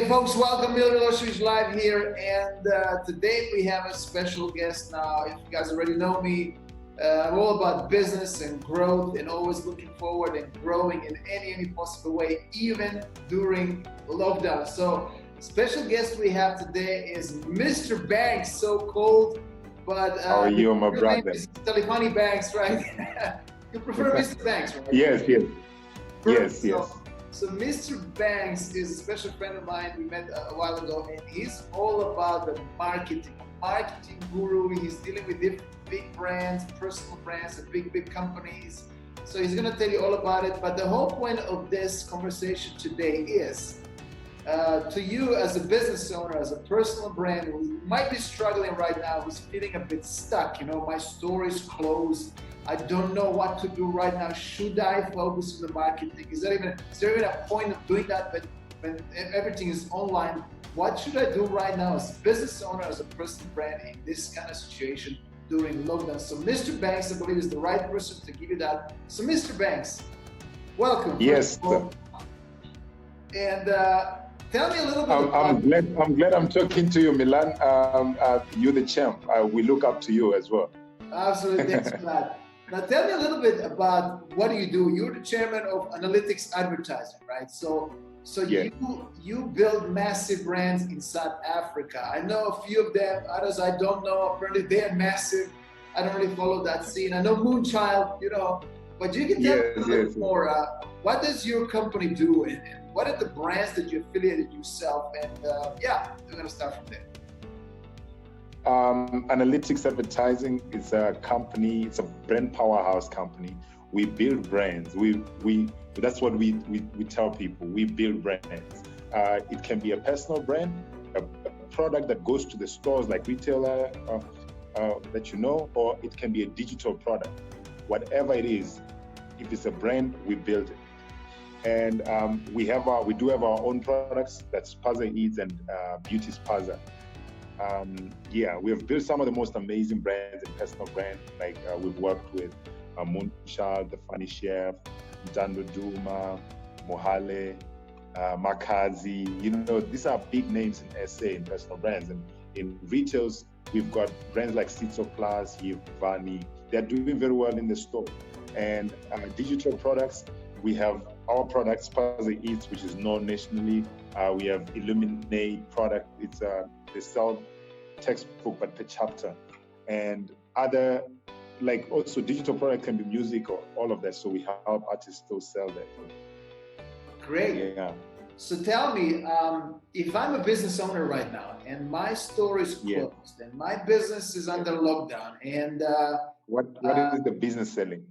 folks, welcome. Milosevic live here, and today we have a special guest. Now, if you guys already know me, I'm all about business and growth, and always looking forward and growing in any possible way, even during lockdown. So, special guest we have today is Mr. Banks, so called, but how are you, my brother? Talifhani Banks, right? You prefer Mr. Banks, right? Yes. So Mr. Banks is a special friend of mine. We met a while ago, and he's all about the marketing guru. He's dealing with different big brands, personal brands, and big companies. So he's gonna tell you all about it. But the whole point of this conversation today is to you as a business owner, as a personal brand who might be struggling right now, who's feeling a bit stuck. You know, my store is closed. I don't know what to do right now. Should I focus on the marketing? Is there even a point of doing that when everything is online? What should I do right now as a business owner, as a personal brand in this kind of situation during lockdown? So Mr. Banks, I believe, is the right person to give you that. So Mr. Banks, welcome. Yes. And tell me a little bit I'm glad I'm talking to you, Milan. You're the champ. We look up to you as well. Absolutely. Thanks for that. Now tell me a little bit about what do you do? You're the chairman of analytics advertising, right? So yeah. you build massive brands in South Africa. I know a few of them, others I don't know. Apparently they're massive. I don't really follow that scene. I know Moonchild, you know, but you can tell me a little bit more. What does your company do, and what are the brands that you affiliated yourself? And we're gonna start from there. Analytics advertising is a company. It's a brand powerhouse company. We build brands. That's what we tell people. We build brands. It can be a personal brand, a product that goes to the stores like retailer that you know, or it can be a digital product. Whatever it is, if it's a brand, we build it. And we do have our own products. That's Spaza Eats and Beauty Spaza. We have built some of the most amazing brands and personal brands. Like we've worked with Moonchild, The Funny Chef, Dando Duma, Mohale, Makazi. You know, these are big names in SA in personal brands. And in retails, we've got brands like Sitso Plus, Vani. They're doing very well in the store. And digital products, we have our product, Spaza Eats, which is known nationally. We have Illuminate product. It's they sell textbook but per chapter, and other like also digital product can be music or all of that. So we help artists still sell that. Great. Yeah. So tell me, if I'm a business owner right now and my store is closed and my business is under lockdown, and what is the business selling?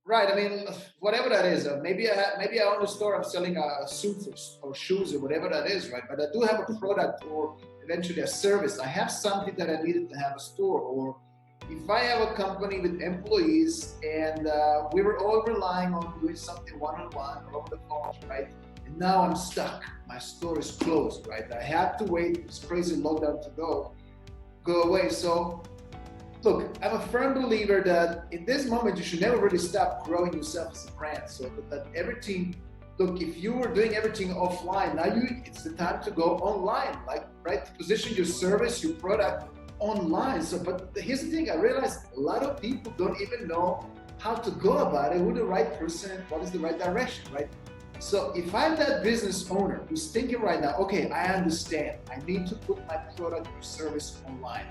Right. I mean, whatever that is. Maybe I own a store. I'm selling suits or shoes or whatever that is, right? But I do have a product or eventually a service. I have something that I needed to have a store. Or if I have a company with employees and we were all relying on doing something one-on-one or over the phone, right? And now I'm stuck. My store is closed, right? I have to wait this crazy lockdown to go away. So look, I'm a firm believer that in this moment, you should never really stop growing yourself as a brand. So that everything, look, if you were doing everything offline, now it's the time to go online, like, right? To position your service, your product online. So, but here's the thing, I realized a lot of people don't even know how to go about it, who the right person, what is the right direction, right? So if I'm that business owner who's thinking right now, okay, I understand, I need to put my product or service online.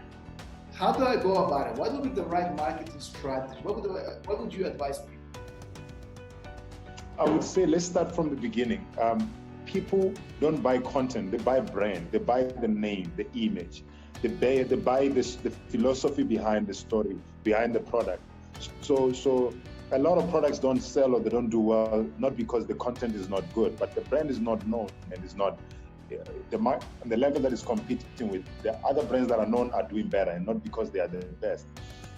How do I go about it? What would be the right marketing strategy? What would you advise people? I would say let's start from the beginning. People don't buy content; they buy brand. They buy the name, the image. They buy the philosophy behind the story, behind the product. So a lot of products don't sell or they don't do well, not because the content is not good, but the brand is not known and is not. The level that is competing with the other brands that are known are doing better, and not because they are the best.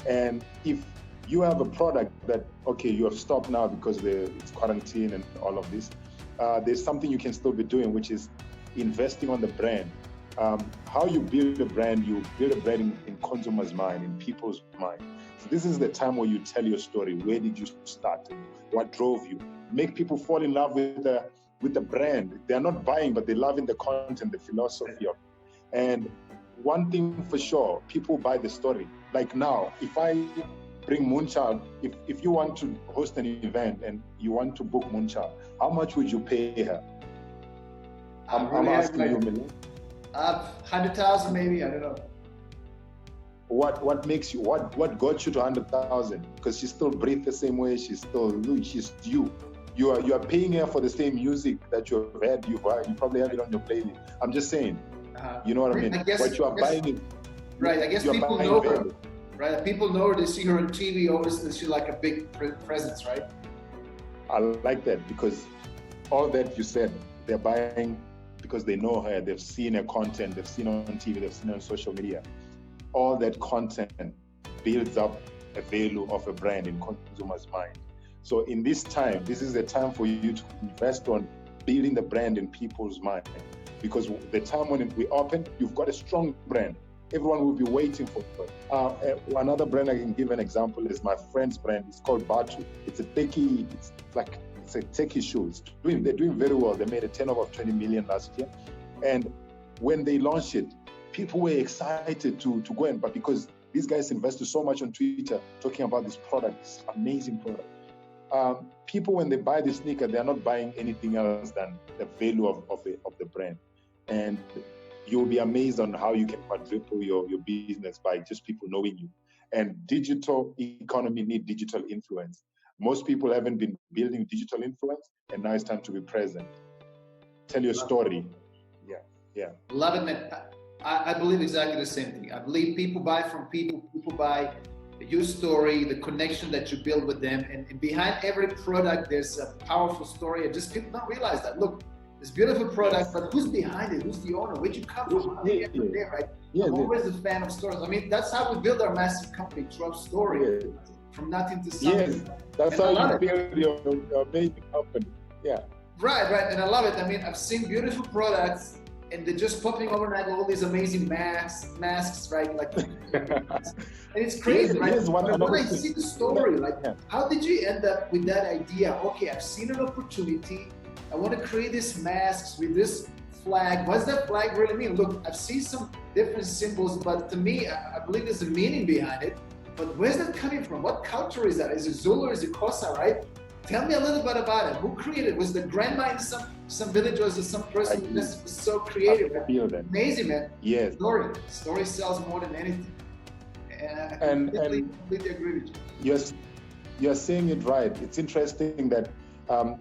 And if you have a product that, okay, you have stopped now because it's quarantine and all of this, there's something you can still be doing, which is investing on the brand. How you build a brand, you build a brand in consumers' mind, in people's mind. So this is the time where you tell your story. Where did you start? What drove you? Make people fall in love with with the brand. They're not buying, but they're loving the content, the philosophy of it. And one thing for sure, people buy the story. Like now, if I bring Moonchild, if you want to host an event and you want to book Moonchild, how much would you pay her? I'm asking you, Milan. 100,000 maybe, I don't know. What makes you, what got you to 100,000? Because she still breathes the same way, she's you. You are paying her for the same music that you have had, you probably have it on your playlist. I'm just saying, you know what I mean? What you are buying is, right, I guess people know her, right? People know her, they see her on TV, obviously she's like a big presence, right? I like that, because all that you said, they're buying because they know her, they've seen her content, they've seen her on TV, they've seen her on social media. All that content builds up a value of a brand in consumers' mind. So in this time, this is the time for you to invest on building the brand in people's mind. Because the time when we open, you've got a strong brand. Everyone will be waiting for it. Another brand I can give an example is my friend's brand. It's called Batu. It's a techie shoe. They're doing very well. They made a turnover of 20 million last year. And when they launched it, people were excited to go in, but because these guys invested so much on Twitter talking about this product, this amazing product. People, when they buy the sneaker, they're not buying anything else than the value of the brand. And you'll be amazed on how you can quadruple your business by just people knowing you. And digital economy need digital influence. Most people haven't been building digital influence, and now it's time to be present. Tell your story. Yeah. Love it, man. I believe exactly the same thing. I believe people buy from people. People buy your story, the connection that you build with them. And behind every product, there's a powerful story. And just people don't realize that. Look, this beautiful product, but who's behind it? Who's the owner? Where'd you come from? How did you get from there, right? I'm always a fan of stories. I mean, that's how we build our massive company, through story. From nothing to something. Yes, that's how you build your amazing company. Yeah. Right. And I love it. I mean, I've seen beautiful products and they're just popping overnight with all these amazing masks, right? Like, and it's crazy, right? But when I see the story, like, how did you end up with that idea? Okay, I've seen an opportunity. I want to create these masks with this flag. What's that flag really mean? Look, I've seen some different symbols, but to me, I believe there's a meaning behind it. But where's that coming from? What culture is that? Is it Zulu or is it Xhosa, right? Tell me a little bit about it. Who created it? Was the grandma in some village, or was it some person who was so creative? Amazing, man. Yes. Story sells more than anything. And I completely agree with you. You're saying it right. It's interesting that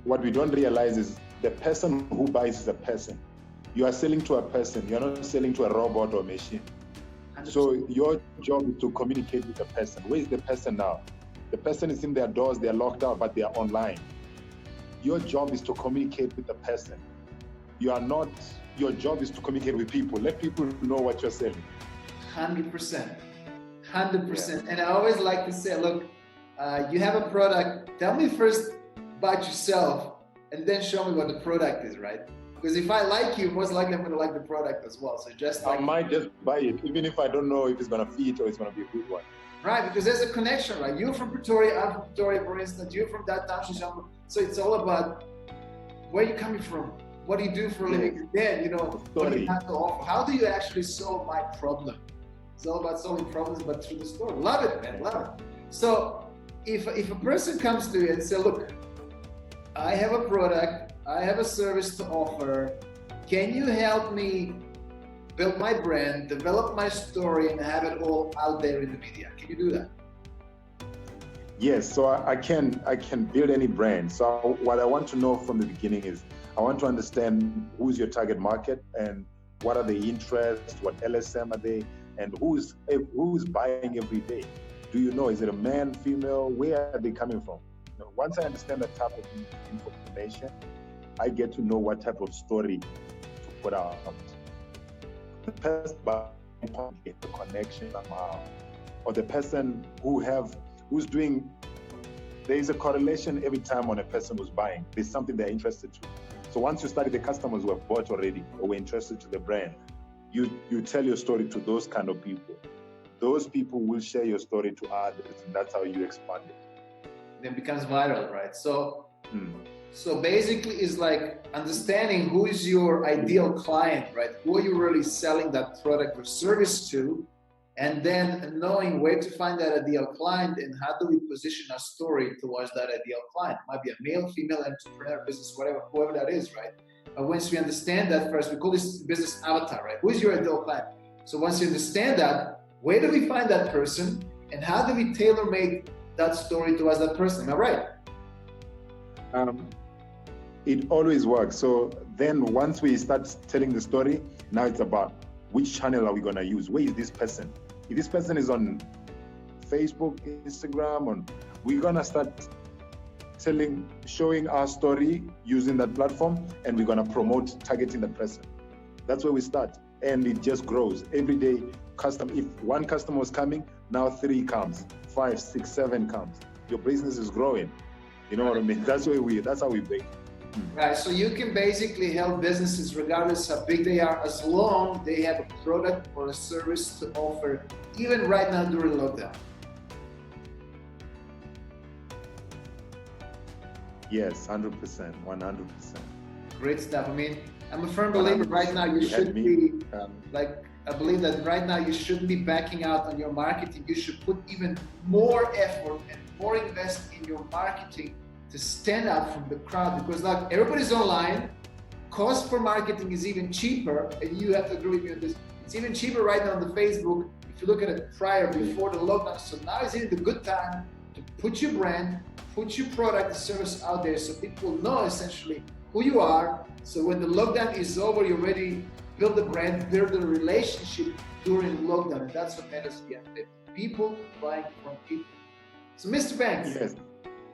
what we don't realize is the person who buys is a person. You are selling to a person. You're not selling to a robot or machine. 100%. So your job is to communicate with the person. Where is the person now? The person is in their doors, they're locked out, but they are online. Your job is to communicate with the person. Your job is to communicate with people. Let people know what you're selling. 100%. And I always like to say, look, you have a product, tell me first about yourself, and then show me what the product is, right? Because if I like you, most likely I'm going to like the product as well. So just like, I might just buy it, even if I don't know if it's going to fit or it's going to be a good one. Right, because there's a connection, right? You're from Pretoria, I'm from Pretoria, for instance. You're from that town, so it's all about where you're coming from. What do you do for a living? Then, what do you have to offer? How do you actually solve my problem? It's all about solving problems, but through the story. Love it, man, love it. So if a person comes to you and says, look, I have a product, I have a service to offer, can you help me build my brand, develop my story, and have it all out there in the media? Can you do that? Yes, so I can build any brand. So what I want to know from the beginning is I want to understand who's your target market and what are the interests, what LSM are they, and who's buying every day. Do you know, is it a man, female? Where are they coming from? Once I understand that type of information, I get to know what type of story to put out. The person buying the connection somehow, or the person who's doing, there is a correlation every time when a person was buying. There's something they're interested to. So once you study the customers who have bought already or were interested to the brand, you tell your story to those kind of people. Those people will share your story to others, and that's how you expand it. Then it becomes viral, right? So So basically it's like understanding who is your ideal client, right? Who are you really selling that product or service to? And then knowing where to find that ideal client and how do we position our story towards that ideal client. It might be a male, female, entrepreneur, business, whatever, whoever that is, right? But once we understand that first, we call this business avatar, right? Who is your ideal client? So once you understand that, where do we find that person and how do we tailor-make that story towards that person? Am I right? It always works. So then once we start telling the story, now it's about which channel are we going to use? Where is this person? If this person is on Facebook, Instagram, we're going to start showing our story using that platform, and we're going to promote targeting the person. That's where we start. And it just grows every day. If one customer was coming, now 3 comes, 5, 6, 7 comes. Your business is growing. You know what I mean? That's how we bake. Right, so you can basically help businesses regardless how big they are, as long they have a product or a service to offer, even right now during lockdown. Yes, 100%, 100%. Great stuff. I mean, I'm a firm believer right now you should be, I believe that right now you shouldn't be backing out on your marketing. You should put even more effort and more invest in your marketing to stand out from the crowd, because like everybody's online, cost for marketing is even cheaper, and you have to agree with me on this. It's even cheaper right now on the Facebook if you look at it before the lockdown. So now is the good time to put your brand, put your product and service out there so people know essentially who you are. So when the lockdown is over, you already build the brand, build a relationship during lockdown, and that's what matters at the end of it. People buying from people. So Mr. Banks, yes.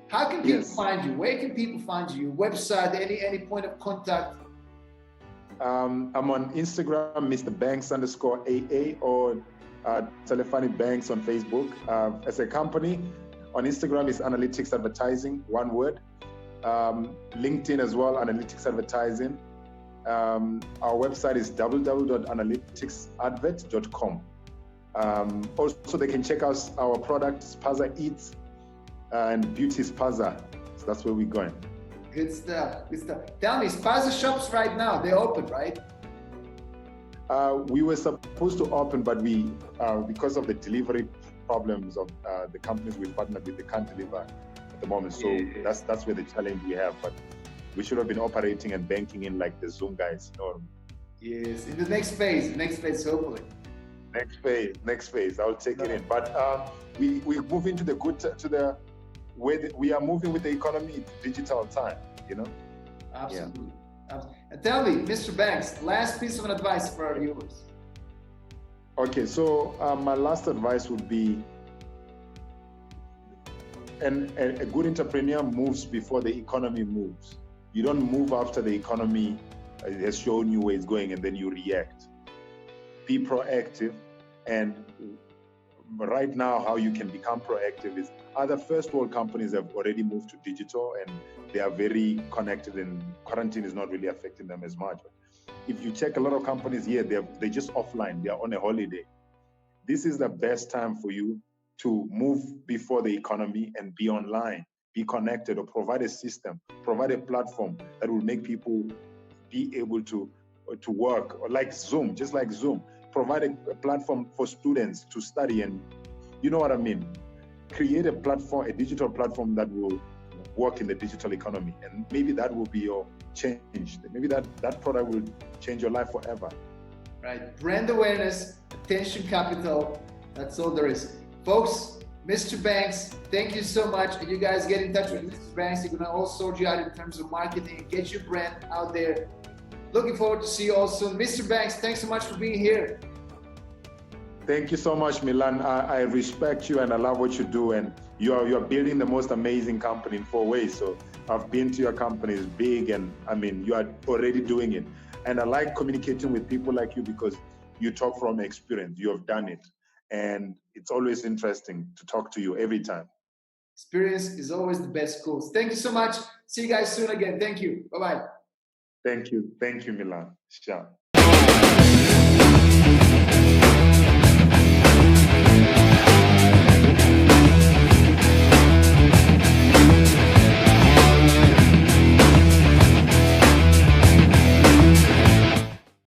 How can people find you? Where can people find you? Your website, any point of contact? I'm on Instagram, Mr. Banks_AA, or Talifhani Banks on Facebook. As a company, on Instagram is Analytics Advertising, one word. LinkedIn as well, Analytics Advertising. Our website is www.analyticsadvert.com. Also, they can check out our product, Spaza Eats, and Beauty Spaza. So that's where we're going. Good stuff. Good stuff. Tell me, Spaza shops right now, they're open, right? We were supposed to open, but we, because of the delivery problems of the companies we partnered with, they can't deliver at the moment. So that's where the challenge we have. But we should have been operating and banking in like the Zoom guys. You know? Yes, in the next phase, hopefully. Next phase. I'll take it in. But we move into we are moving with the economy digital time, you know? Absolutely. Yeah. And tell me, Mr. Banks, last piece of advice for our viewers. Okay, so my last advice would be, a good entrepreneur moves before the economy moves. You don't move after the economy has shown you where it's going and then you react. Be proactive. And right now, how you can become proactive is other first world companies have already moved to digital and they are very connected, and quarantine is not really affecting them as much. But if you check a lot of companies here, they're just offline, they're on a holiday. This is the best time for you to move before the economy and be online, be connected, or provide a system, provide a platform that will make people be able to work, or like Zoom, just like Zoom. Provide a platform for students to study, and you know what I mean? Create a platform, a digital platform that will work in the digital economy, and maybe that will be your change. Maybe that product will change your life forever. Right, brand awareness, attention capital, that's all there is. Folks, Mr. Banks, thank you so much. And you guys get in touch with Mr. Banks. He's gonna all sort you out in terms of marketing and get your brand out there. Looking forward to see you all soon. Mr. Banks, thanks so much for being here. Thank you so much, Milan. I respect you and I love what you do. And you're building the most amazing company in 4 ways. So I've been to your company, it's big, and I mean, you are already doing it. And I like communicating with people like you because you talk from experience. You have done it. And it's always interesting to talk to you every time. Experience is always the best course. Thank you so much. See you guys soon again. Thank you. Bye-bye. Thank you. Thank you, Milan. Ciao.